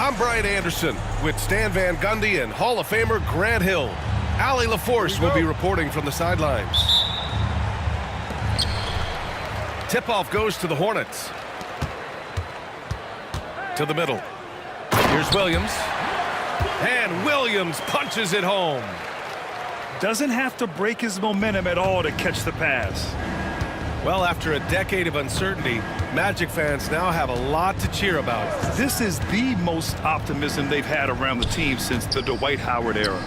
I'm Brian Anderson with Stan Van Gundy and Hall of Famer Grant Hill. Allie LaForce will be reporting from the sidelines. Tip-off goes to the Hornets. To the middle. Here's Williams. And Williams punches it home. Doesn't have to break his momentum at all to catch the pass. Well, after a decade of uncertainty, Magic fans now have a lot to cheer about. This is the most optimism they've had around the team since the Dwight Howard era.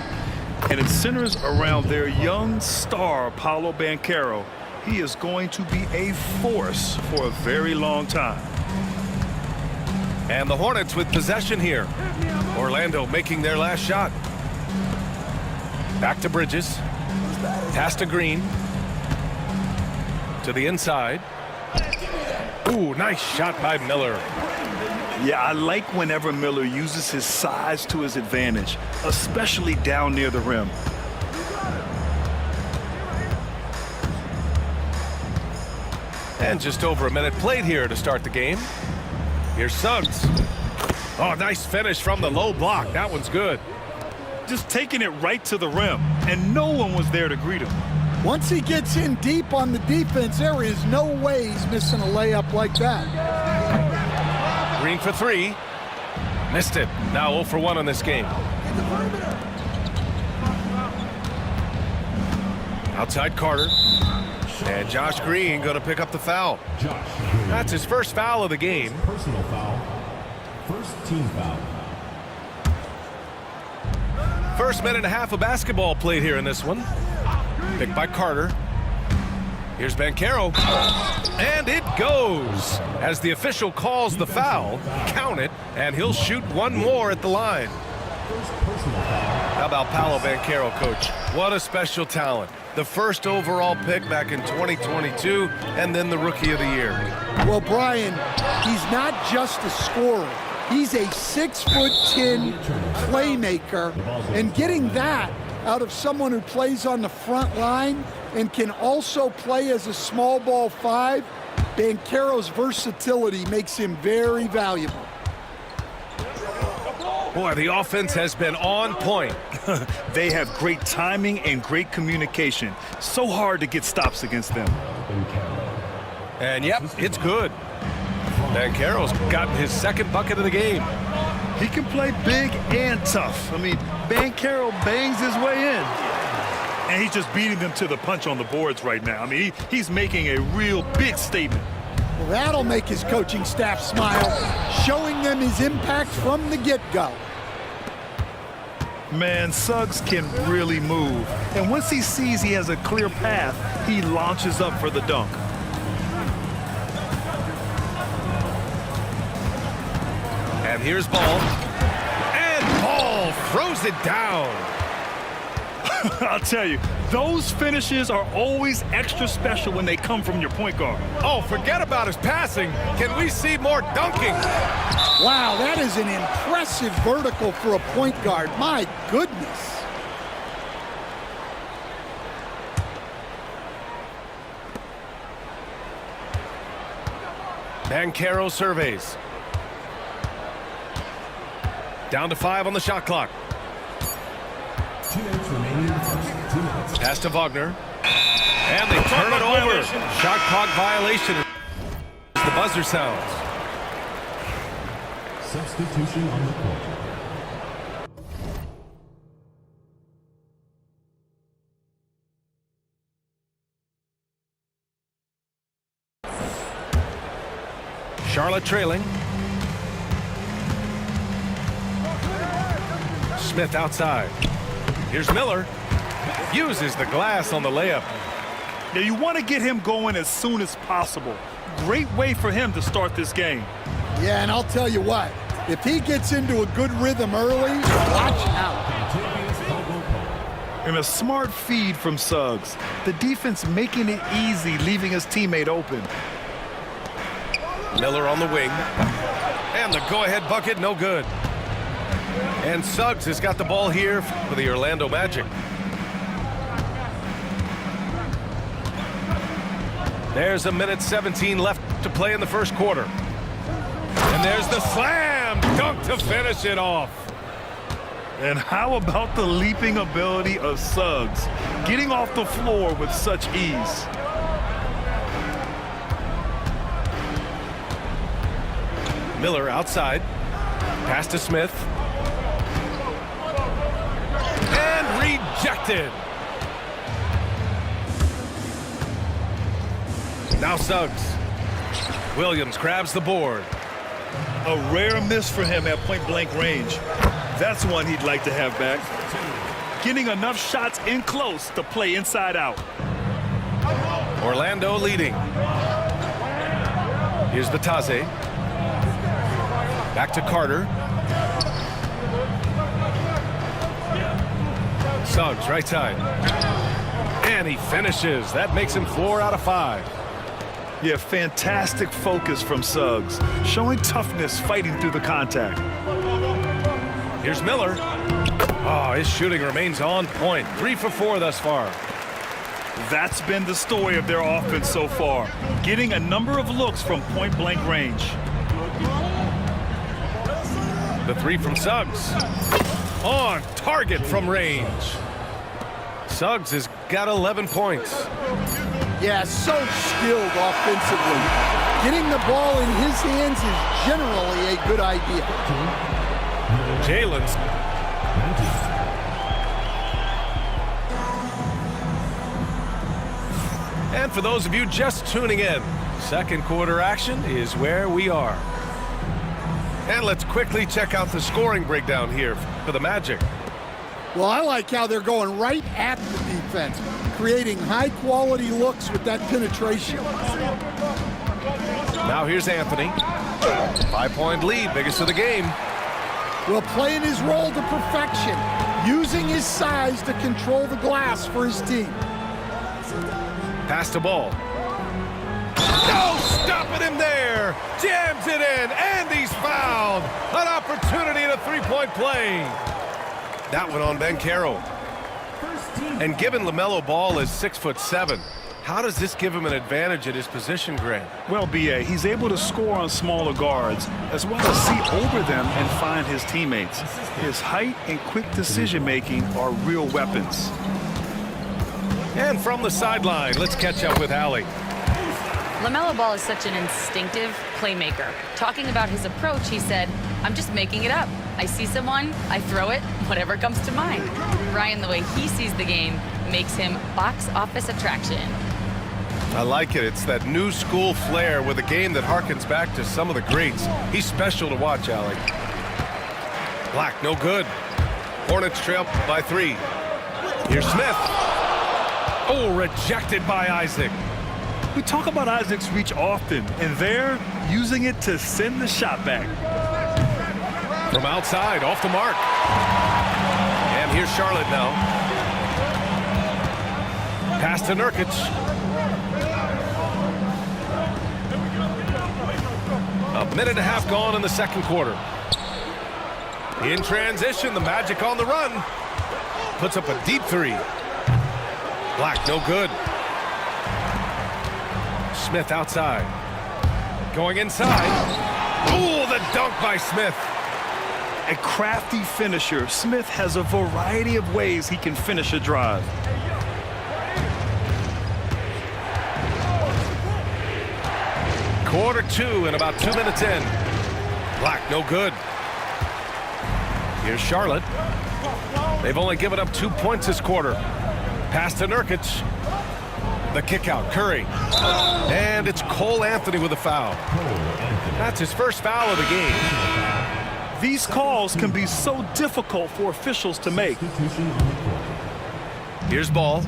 And it centers around their young star, Paolo Banchero. He is going to be a force for a very long time. And the Hornets with possession here. Orlando making their last shot. Back to Bridges. Pass to Green. To the inside. Ooh, nice shot by Miller. Yeah, I like whenever Miller uses his size to his advantage, especially down near the rim. And just over a minute played here to start the game. Here's Suggs. Oh, nice finish from the low block. That one's good. Just taking it right to the rim, and no one was there to greet him. Once he gets in deep on the defense, there is no way he's missing a layup like that. Green for three. Missed it. Now 0 for 1 on this game. Outside Carter. And Josh Green going to pick up the foul. That's his first foul of the game. Personal foul. First team foul. First minute and a half of basketball played here in this one. Picked by Carter. Here's Banchero. And it goes. As the official calls the foul, count it, and he'll shoot one more at the line. How about Paolo Banchero, coach? What a special talent. The first overall pick back in 2022, and then the Rookie of the Year. Well, Brian, he's not just a scorer. He's a 6'10" playmaker, and getting that out of someone who plays on the front line and can also play as a small ball 5, Banchero's versatility makes him very valuable. Boy, the offense has been on point. They have great timing and great communication. So hard to get stops against them. And yep, it's good. Banchero's gotten his second bucket of the game. He can play big and tough. I mean, Banchero bangs his way in. And he's just beating them to the punch on the boards right now. I mean, he's making a real big statement. Well, that'll make his coaching staff smile, showing them his impact from the get-go. Man, Suggs can really move. And once he sees he has a clear path, he launches up for the dunk. And here's Ball. And Ball throws it down. I'll tell you, those finishes are always extra special when they come from your point guard. Oh, forget about his passing. Can we see more dunking? Wow, that is an impressive vertical for a point guard. My goodness. Banchero surveys. Down to 5 on the shot clock. 2 minutes remaining in the first. 2 minutes. Pass to Wagner. And they turn it over. Shot clock violation. The buzzer sounds. Substitution on the court. Charlotte trailing. Smith outside. Here's Miller. Uses the glass on the layup. Now, you want to get him going as soon as possible. Great way for him to start this game. Yeah, and I'll tell you what, if he gets into a good rhythm early, watch out. And a smart feed from Suggs. The defense making it easy, leaving his teammate open. Miller on the wing. And the go-ahead bucket, no good. And Suggs has got the ball here for the Orlando Magic. There's a minute 17 left to play in the first quarter. And there's the slam dunk to finish it off. And how about the leaping ability of Suggs, getting off the floor with such ease? Miller outside. Pass to Smith. And rejected. Now Suggs. Williams grabs the board. A rare miss for him at point-blank range. That's one he'd like to have back. Getting enough shots in close to play inside out. Orlando leading. Here's Batase. Back to Carter. Suggs, right side. And he finishes. That makes him 4 out of 5. Yeah, fantastic focus from Suggs. Showing toughness fighting through the contact. Here's Miller. Oh, his shooting remains on point. 3 for 4 thus far. That's been the story of their offense so far. Getting a number of looks from point-blank range. The 3 from Suggs. On target from range. Suggs has got 11 points. Yeah, so skilled offensively. Getting the ball in his hands is generally a good idea. Jalen's. And for those of you just tuning in, second quarter action is where we are. And let's quickly check out the scoring breakdown here for the Magic. Well, I like how they're going right at the defense, creating high-quality looks with that penetration. Now here's Anthony. 5-point lead, biggest of the game. Well, playing his role to perfection, using his size to control the glass for his team. Pass to Ball. No, stopping him there. Jams it in, and he's fouled. An opportunity in a three-point play. That one on Banchero. And given LaMelo Ball is 6'7", how does this give him an advantage at his position, Grant? Well, B.A., he's able to score on smaller guards, as well as see over them and find his teammates. His height and quick decision-making are real weapons. And from the sideline, let's catch up with Allie. LaMelo Ball is such an instinctive playmaker. Talking about his approach, he said, "I'm just making it up. I see someone, I throw it, whatever comes to mind." Ryan, the way he sees the game makes him box office attraction. I like it. It's that new school flair with a game that harkens back to some of the greats. He's special to watch, Allie. Black, no good. Hornets trail by 3. Here's Smith. Oh, rejected by Isaac. We talk about Isaac's reach often, and they're using it to send the shot back. From outside, off the mark. And here's Charlotte now. Pass to Nurkic. A minute and a half gone in the second quarter. In transition, the Magic on the run. Puts up a deep 3. Black, no good. Smith outside. Going inside. Oh, the dunk by Smith. A crafty finisher, Smith has a variety of ways he can finish a drive. Quarter 2 and about 2 minutes in. Black, no good. Here's Charlotte. They've only given up 2 points this quarter. Pass to Nurkic. The kick out, Curry. And it's Cole Anthony with a foul. That's his first foul of the game. These calls can be so difficult for officials to make. Here's Ball.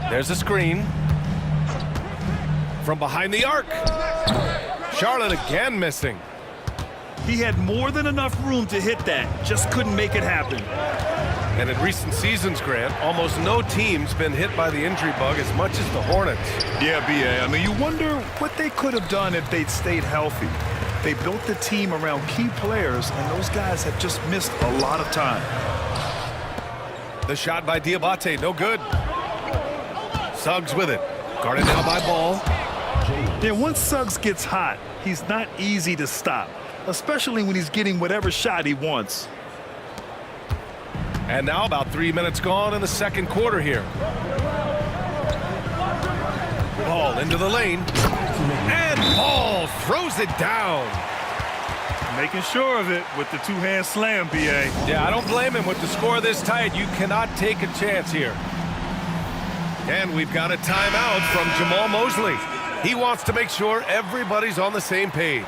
There's a screen. From behind the arc. Charlotte again missing. He had more than enough room to hit that, just couldn't make it happen. And in recent seasons, Grant, almost no team's been hit by the injury bug as much as the Hornets. Yeah, B.A., I mean, you wonder what they could have done if they'd stayed healthy. They built the team around key players, and those guys have just missed a lot of time. The shot by Diabate, no good. Suggs with it. Guarded now by Ball. Yeah, once Suggs gets hot, He's not easy to stop, especially when he's getting whatever shot he wants. And now about 3 minutes gone in the second quarter here. Ball into the lane. And Ball throws it down. Making sure of it with the two-hand slam, B.A. Yeah, I don't blame him with the score this tight. You cannot take a chance here. And we've got a timeout from Jamal Mosley. He wants to make sure everybody's on the same page.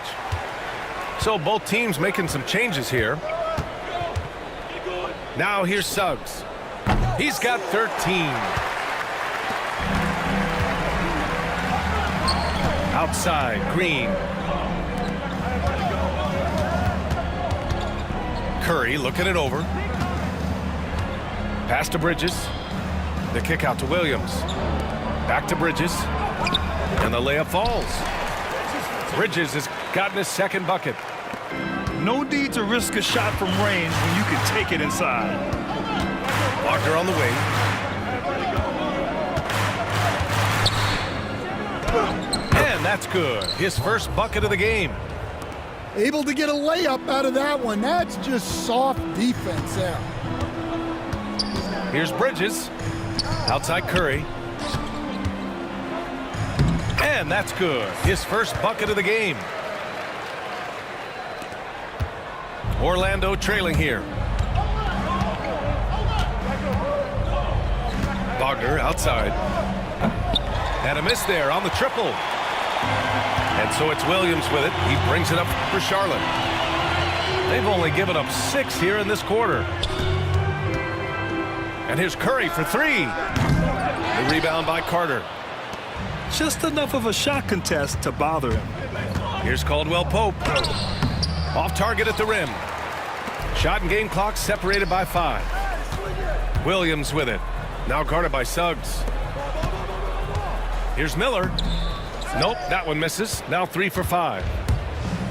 So both teams making some changes here. Now here's Suggs. He's got 13. Outside, Green. Curry looking it over. Pass to Bridges. The kick out to Williams. Back to Bridges. And the layup falls. Bridges has gotten his second bucket. No need to risk a shot from range when you can take it inside. Wagner on the wing. And that's good. His first bucket of the game. Able to get a layup out of that one. That's just soft defense there. Here's Bridges. Outside Curry. And that's good. His first bucket of the game. Orlando trailing here. Wagner outside. And a miss there on the triple. And so it's Williams with it. He brings it up for Charlotte. They've only given up 6 here in this quarter. And here's Curry for 3. The rebound by Carter. Just enough of a shot contest to bother him. Here's Caldwell Pope. Off target at the rim. Shot and game clock separated by 5. Williams with it. Now guarded by Suggs. Here's Miller. Nope, that one misses. Now 3 for 5.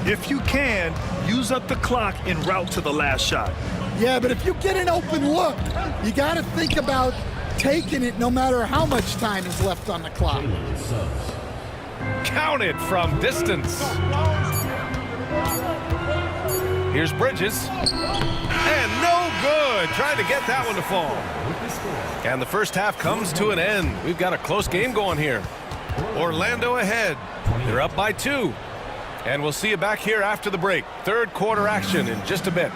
If you can, use up the clock en route to the last shot. Yeah, but if you get an open look, you got to think about taking it no matter how much time is left on the clock. Counted from distance. Here's Bridges. And no good. Trying to get that one to fall. And the first half comes to an end. We've got a close game going here. Orlando ahead. They're up by 2. And we'll see you back here after the break. Third quarter action in just a bit.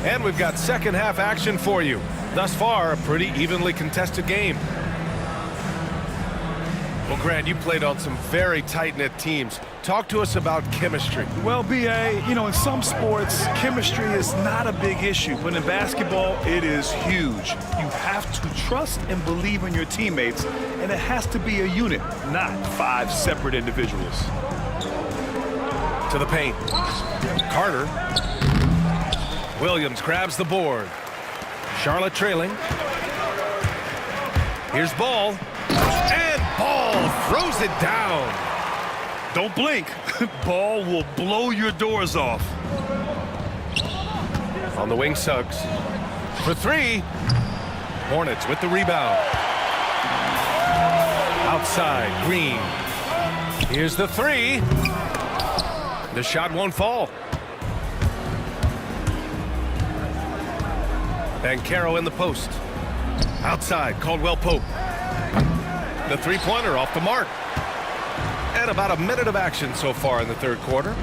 And we've got second half action for you. Thus far, a pretty evenly contested game. Well, Grant, you played on some very tight-knit teams. Talk to us about chemistry. Well, B.A., you know, in some sports, chemistry is not a big issue, but in basketball, it is huge. You have to trust and believe in your teammates, and it has to be a unit, not 5 separate individuals. To the paint. Carter. Williams grabs the board. Charlotte trailing. Here's Ball. And Ball throws it down. Don't blink. Ball will blow your doors off. On the wing, Suggs. For 3. Hornets with the rebound. Outside, Green. Here's the 3. The shot won't fall. Banchero in the post. Outside, Caldwell Pope. The three-pointer off the mark. And about a minute of action so far in the third quarter.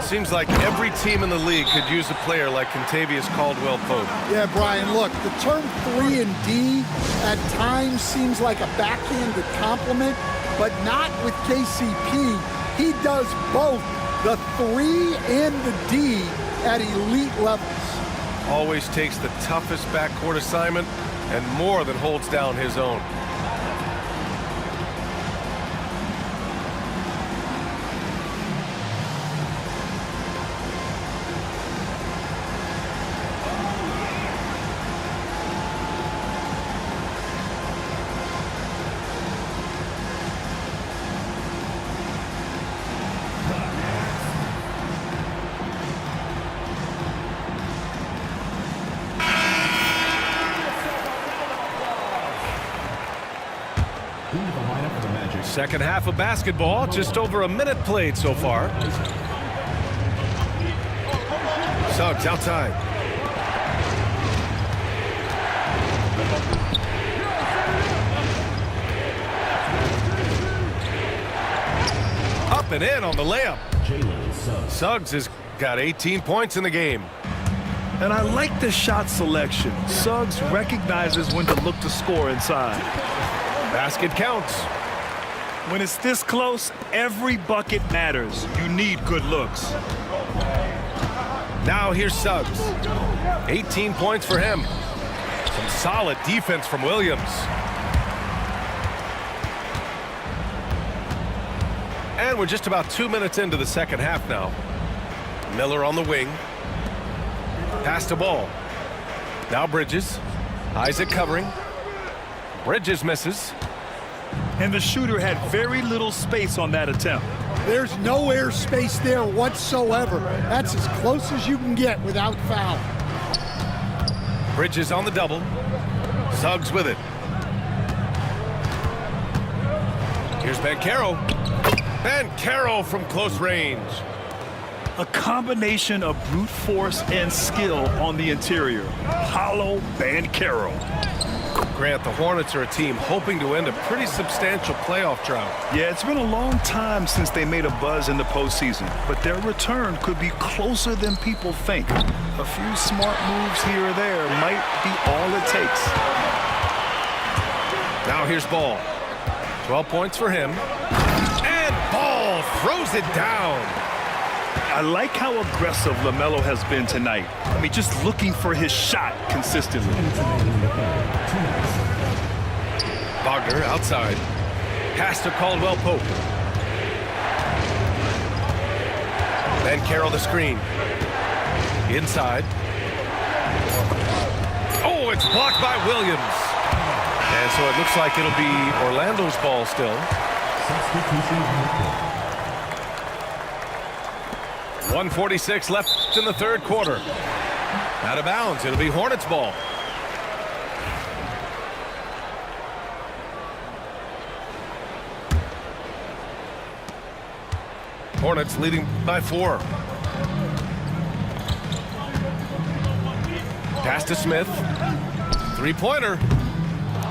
Seems like every team in the league could use a player like Kentavious Caldwell Pope. Yeah, Brian, look, the term 3 and D at times seems like a backhanded compliment, but not with KCP. He does both the 3 and the D at elite levels. Always takes the toughest backcourt assignment and more than holds down his own. Second half of basketball, just over a minute played so far. Suggs outside. Up and in on the layup. Suggs has got 18 points in the game. And I like the shot selection. Suggs recognizes when to look to score inside. Basket counts. When it's this close, every bucket matters. You need good looks. Now here's Suggs. 18 points for him. Some solid defense from Williams. And we're just about 2 minutes into the second half now. Miller on the wing. Pass the ball. Now Bridges. Isaac covering. Bridges misses. And the shooter had very little space on that attempt. There's no air space there whatsoever. That's as close as you can get without foul. Bridges on the double. Suggs with it. Here's Banchero. Banchero from close range. A combination of brute force and skill on the interior. Paulo Banchero. Grant, the Hornets are a team hoping to end a pretty substantial playoff drought. Yeah, it's been a long time since they made a buzz in the postseason, but their return could be closer than people think. A few smart moves here or there might be all it takes. Now here's Ball. 12 points for him. And Ball throws it down. I like how aggressive LaMelo has been tonight. I mean, just looking for his shot consistently. Wagner outside. Pass to Caldwell Pope. Banchero the screen. Inside. Oh, it's blocked by Williams. And so it looks like it'll be Orlando's ball still. 1:46 left in the third quarter. Out of bounds. It'll be Hornets ball. Hornets leading by 4. Pass to Smith. Three-pointer.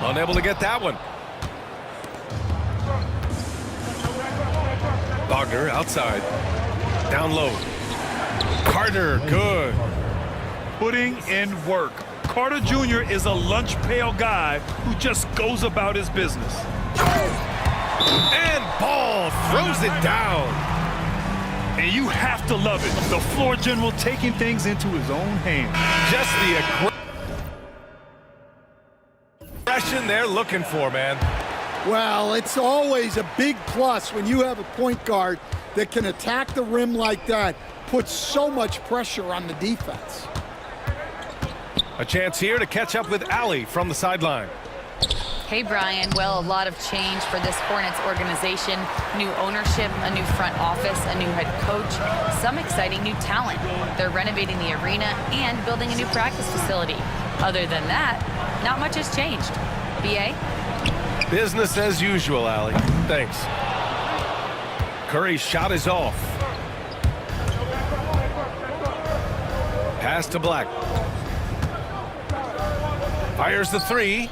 Unable to get that one. Wagner outside. Down low. Carter, good. Putting in work. Carter Jr. is a lunch pail guy who just goes about his business. And Ball throws it down. And you have to love it. The floor general taking things into his own hands. Just the aggression they're looking for, man. Well, it's always a big plus when you have a point guard that can attack the rim like that, puts so much pressure on the defense. A chance here to catch up with Allie from the sideline. Hey, Brian. Well, a lot of change for this Hornets organization. New ownership, a new front office, a new head coach, some exciting new talent. They're renovating the arena and building a new practice facility. Other than that, not much has changed. BA? Business as usual, Allie. Thanks. Curry's shot is off. Pass to Black. Fires the three.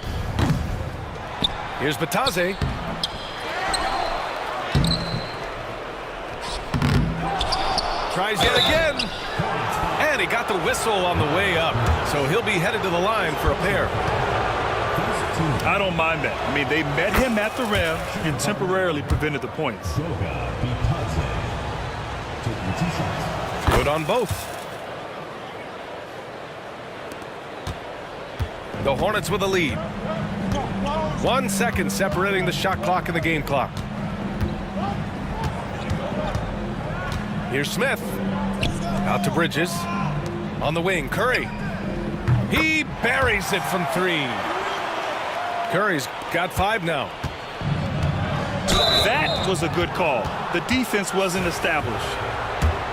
Here's Batase. Tries yet again. And he got the whistle on the way up. So he'll be headed to the line for a pair. I don't mind that. I mean, they met him at the rim and temporarily prevented the points. Good on both. The Hornets with a lead. 1 second separating the shot clock and the game clock. Here's Smith. Out to Bridges. On the wing, Curry. He buries it from 3. Curry's got 5 now. That was a good call. The defense wasn't established.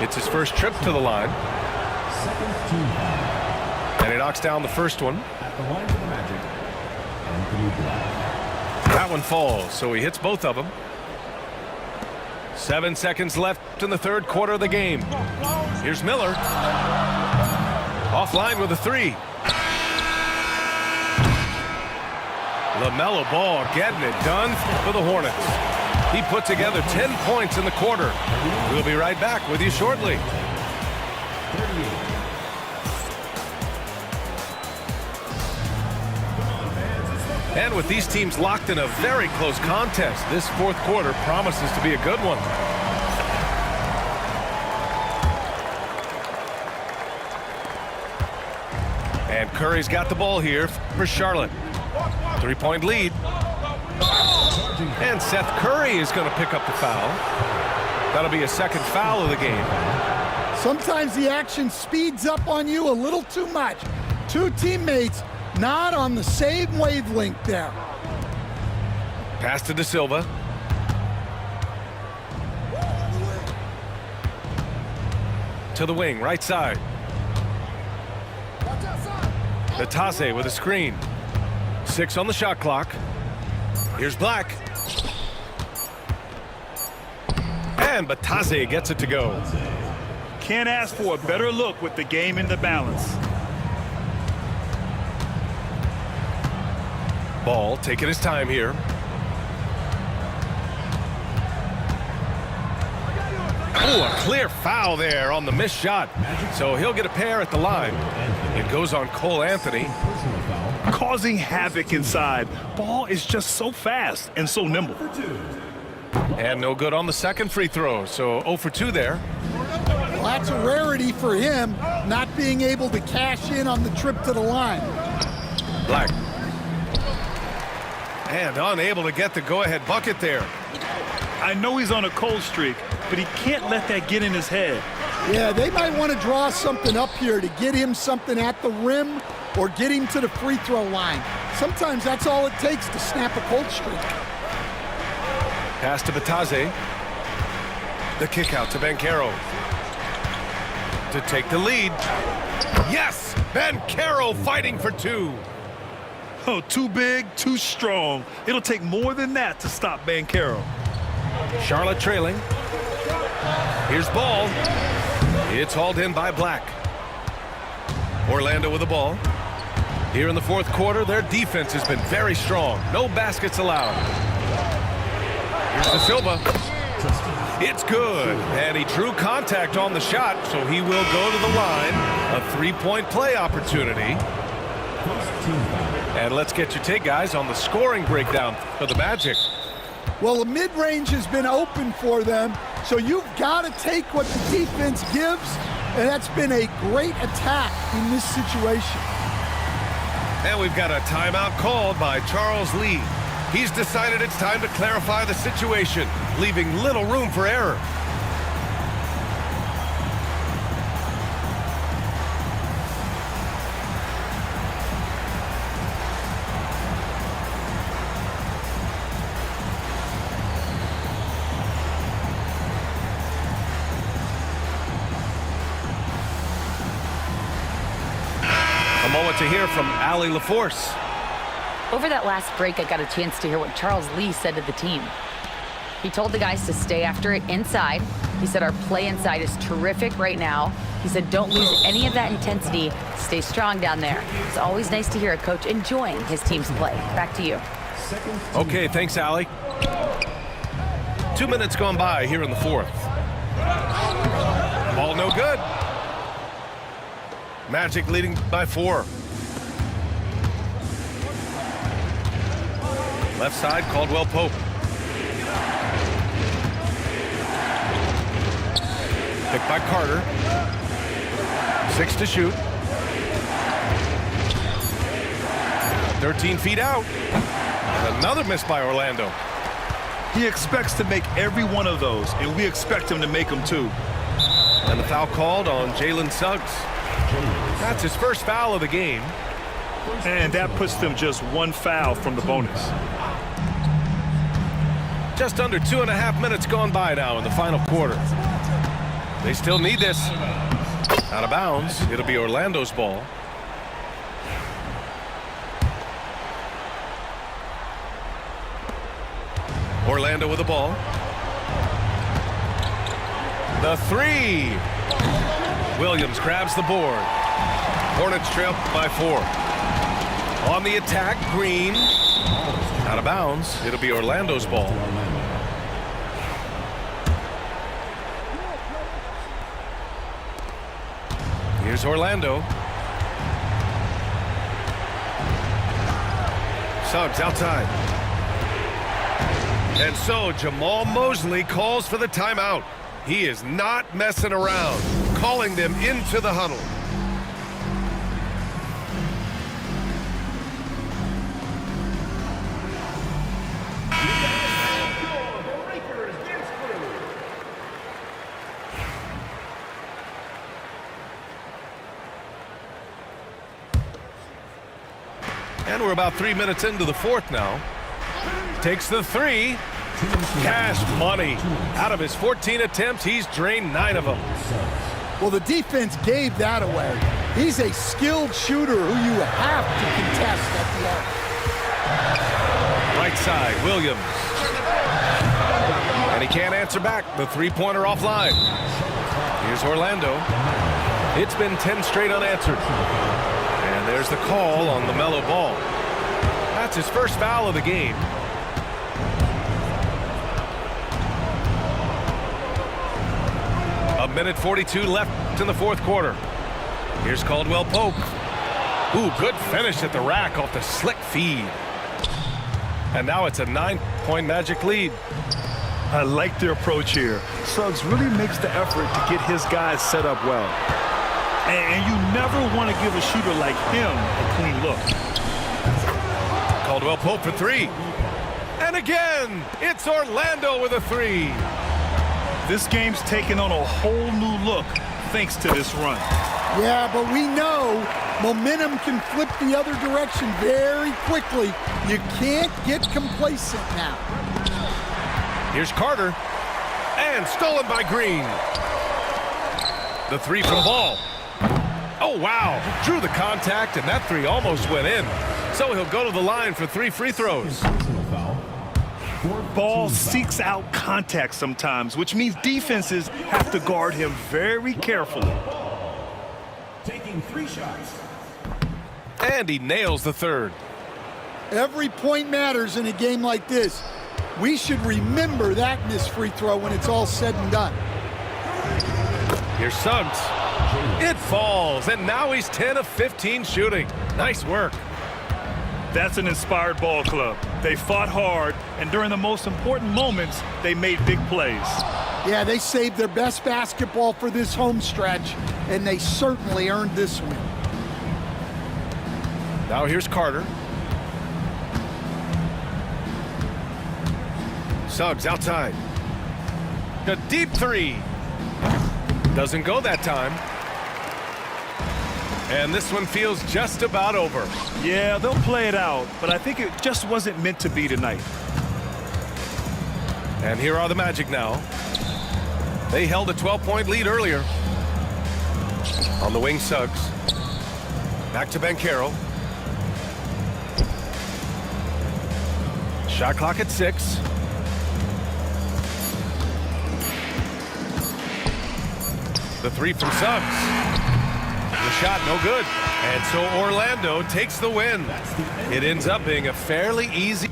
It's his first trip to the line. And he knocks down the first one. At the line of the Magic, Anthony Black. That one falls, so he hits both of them. 7 seconds left in the third quarter of the game. Here's Miller. Offline with a three. LaMelo Ball getting it done for the Hornets. He put together 10 points in the quarter. We'll be right back with you shortly. And with these teams locked in a very close contest, this fourth quarter promises to be a good one. And Curry's got the ball here for Charlotte. 3-point lead. And Seth Curry is going to pick up the foul. That'll be a second foul of the game. Sometimes the action speeds up on you a little too much. Two teammates not on the same wavelength there. Pass to De Silva. To the wing, right side. Natase with a screen. 6 on the shot clock. Here's Black. And Batase gets it to go. Can't ask for a better look with the game in the balance. Ball taking his time here. Oh, a clear foul there on the missed shot. So he'll get a pair at the line. It goes on Cole Anthony. Causing havoc inside. Ball is just so fast and so nimble. And no good on the second free throw. So 0 for 2 there. Well, that's a rarity for him, not being able to cash in on the trip to the line. Black. And unable to get the go-ahead bucket there. I know he's on a cold streak, but he can't let that get in his head. Yeah, they might want to draw something up here to get him something at the rim or get him to the free throw line. Sometimes that's all it takes to snap a cold streak. Pass to Batase. The kick out to Banchero. To take the lead. Yes! Banchero fighting for 2. Oh, too big, too strong. It'll take more than that to stop Banchero. Charlotte trailing. Here's Ball. It's hauled in by Black. Orlando with the ball. Here in the fourth quarter, their defense has been very strong. No baskets allowed. Here's De Silva. It's good. And he drew contact on the shot, so he will go to the line. A 3-point play opportunity. And let's get your take, guys, on the scoring breakdown for the Magic. Well, the mid-range has been open for them, so you've got to take what the defense gives, and that's been a great attack in this situation. And we've got a timeout called by Charles Lee. He's decided it's time to clarify the situation, leaving little room for error. A moment to hear from Allie LaForce. Over that last break, I got a chance to hear what Charles Lee said to the team. He told the guys to stay after it inside. He said our play inside is terrific right now. He said don't lose any of that intensity. Stay strong down there. It's always nice to hear a coach enjoying his team's play. Back to you. Okay, thanks, Allie. 2 minutes gone by here in the fourth. Ball no good. Magic leading by 4. Left side, Caldwell Pope. Picked by Carter. 6 to shoot. 13 feet out. And another miss by Orlando. He expects to make every one of those, and we expect him to make them too. And the foul called on Jalen Suggs. That's his first foul of the game. And that puts them just 1 foul from the bonus. Just under 2.5 minutes gone by now in the final quarter. They still need this. Out of bounds. It'll be Orlando's ball. Orlando with the ball. The three. Williams grabs the board. Hornets trail by 4. On the attack, Green. Out of bounds. It'll be Orlando's ball. Here's Orlando. Suggs outside. And so Jamal Mosley calls for the timeout. He is not messing around, calling them into the huddle. And we're about 3 minutes into the fourth now. Takes the three. Cash money. Out of his 14 attempts, he's drained 9 of them. Well, the defense gave that away. He's a skilled shooter who you have to contest at the arc. Right side, Williams. And he can't answer back. The three-pointer offline. Here's Orlando. It's been 10 straight unanswered. And there's the call on LaMelo Ball. That's his first foul of the game. A minute 42 left in the fourth quarter. Here's Caldwell Pope. Ooh, good finish at the rack off the slick feed. And now it's a 9-point Magic lead. I like their approach here. Suggs really makes the effort to get his guys set up well. And you never want to give a shooter like him a clean look. Caldwell Pope for 3. And again, it's Orlando with a 3. This game's taken on a whole new look thanks to this run. Yeah, but we know momentum can flip the other direction very quickly. You can't get complacent now. Here's Carter. And stolen by Green. The 3 from Ball. Oh, wow. Drew the contact, and that 3 almost went in. So he'll go to the line for 3 free throws. Ball seeks out contact sometimes, which means defenses have to guard him very carefully. Taking 3 shots. And he nails the 3rd. Every point matters in a game like this. We should remember that missed free throw when it's all said and done. Here's Suggs. It falls, and now he's 10 of 15 shooting. Nice work. That's an inspired ball club. They fought hard, and during the most important moments, they made big plays. Yeah, they saved their best basketball for this home stretch, and they certainly earned this win. Now here's Carter. Suggs outside. A deep 3. Doesn't go that time. And this one feels just about over. Yeah, they'll play it out, but I think it just wasn't meant to be tonight. And here are the Magic now. They held a 12-point lead earlier. On the wing, Suggs. Back to Banchero. Shot clock at 6. The 3 from Suggs. The shot no good. And so Orlando takes the win. It ends up being a fairly easy